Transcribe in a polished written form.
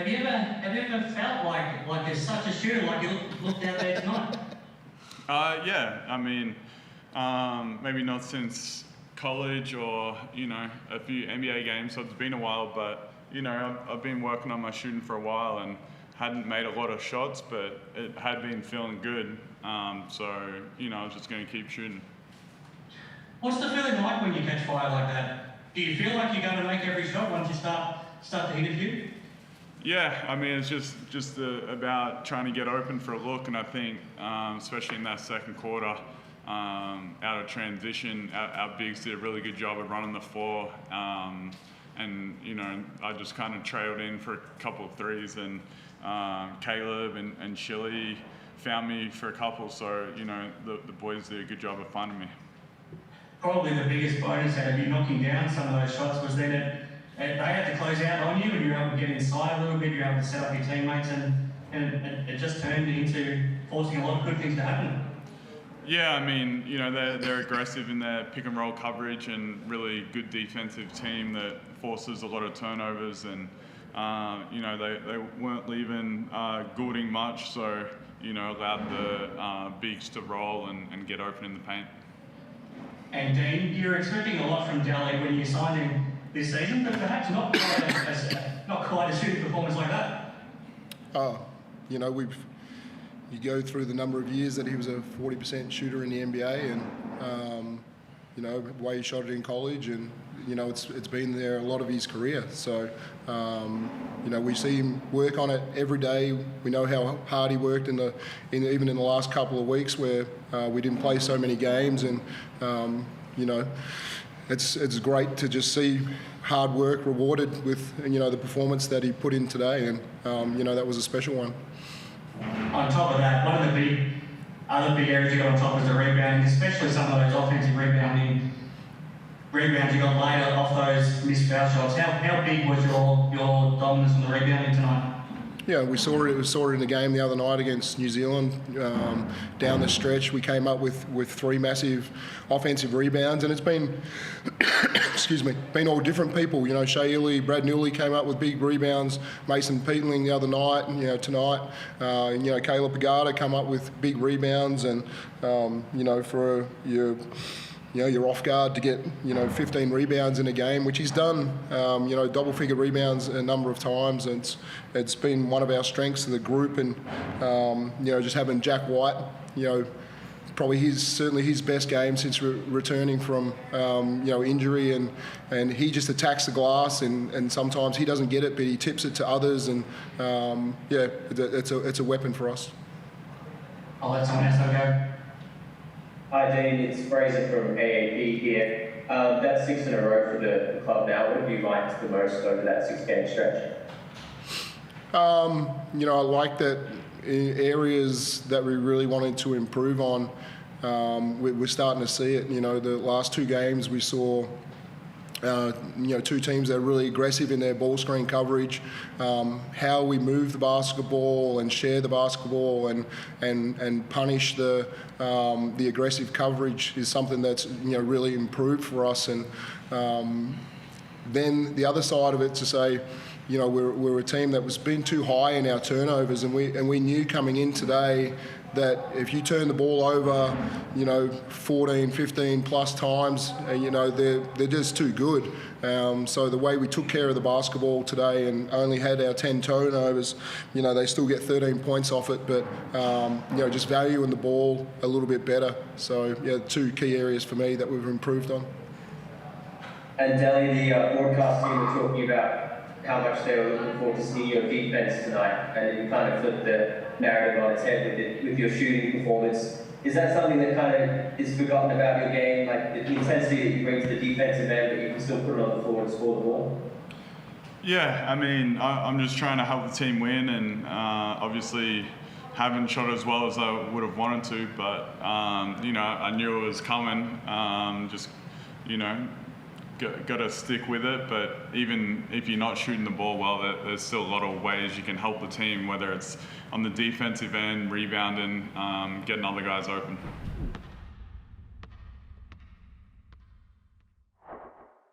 Have you ever felt like there's such a shooter like you looked out there tonight? Yeah, I mean, maybe not since college or, a few NBA games, so it's been a while, but, I've been working on my shooting for a while and hadn't made a lot of shots, but it had been feeling good, so, I was just going to keep shooting. What's the feeling like when you catch fire like that? Do you feel like you're going to make every shot once you start to hit a few? Yeah, I mean, it's just about trying to get open for a look, and I think, especially in that second quarter, out of transition, our bigs did a really good job of running the floor, and I just kind of trailed in for a couple of threes, and Caleb and Shilly found me for a couple, so the boys did a good job of finding me. Probably the biggest bonus out of you knocking down some of those shots was that they had to close out on you, and you were able to get inside a little bit, you were able to set up your teammates, and it just turned into forcing a lot of good things to happen. Yeah, I mean, they're aggressive in their pick and roll coverage and really good defensive team that forces a lot of turnovers, and they weren't leaving Goulding much, so allowed the bigs to roll and get open in the paint. And Dean, you're expecting a lot from Dally when you signed him this season, but perhaps not quite a shooting performance like that. You go through the number of years that he was a 40% shooter in the NBA, and the way he shot it in college, and it's been there a lot of his career. So we see him work on it every day. We know how hard he worked even in the last couple of weeks where we didn't play so many games, and it's great to just see hard work rewarded with the performance that he put in today, and that was a special one. On top of that, one of the other big areas you got on top was the rebounding, especially some of those offensive rebounds you got later off those missed foul shots. How big was your dominance on the rebounding tonight? Yeah, we saw it in the game the other night against New Zealand. Down the stretch, we came up with three massive offensive rebounds, and it's been, been all different people. Shea Ely, Brad Newley came up with big rebounds. Mason Peatling the other night, tonight. Caleb Pagata come up with big rebounds, and for you're off guard to get 15 rebounds in a game, which he's done double-figure rebounds a number of times, and it's been one of our strengths of the group. And just having Jack White, probably certainly his best game since returning from injury, and he just attacks the glass, and sometimes he doesn't get it, but he tips it to others, and it's a weapon for us. I'll let someone else go. Hi Dean, it's Fraser from AAP here. That's 6 in a row for the club now. What have you liked the most over that 6-game stretch? I like that in areas that we really wanted to improve on, we're starting to see it. The last 2 games we saw two teams that are really aggressive in their ball screen coverage, how we move the basketball and share the basketball and punish the aggressive coverage is something that's really improved for us. And then the other side of it to say, we're a team that was been too high in our turnovers, and we knew coming in today that if you turn the ball over, 14, 15 plus times, they're just too good. So the way we took care of the basketball today and only had our 10 turnovers, they still get 13 points off it, but just valuing the ball a little bit better. So 2 key areas for me that we've improved on. And Delly, the broadcast team were talking about how much they were looking forward to seeing your defense tonight, and you kind of flipped the narrative on its head with your shooting performance. Is that something that kind of is forgotten about your game, like the intensity that you bring to the defensive end, but you can still put it on the floor and score the ball? Yeah, I mean, I'm just trying to help the team win, and obviously haven't shot as well as I would have wanted to, but I knew it was coming. Got to stick with it, but even if you're not shooting the ball well, there's still a lot of ways you can help the team, whether it's on the defensive end, rebounding, getting other guys open.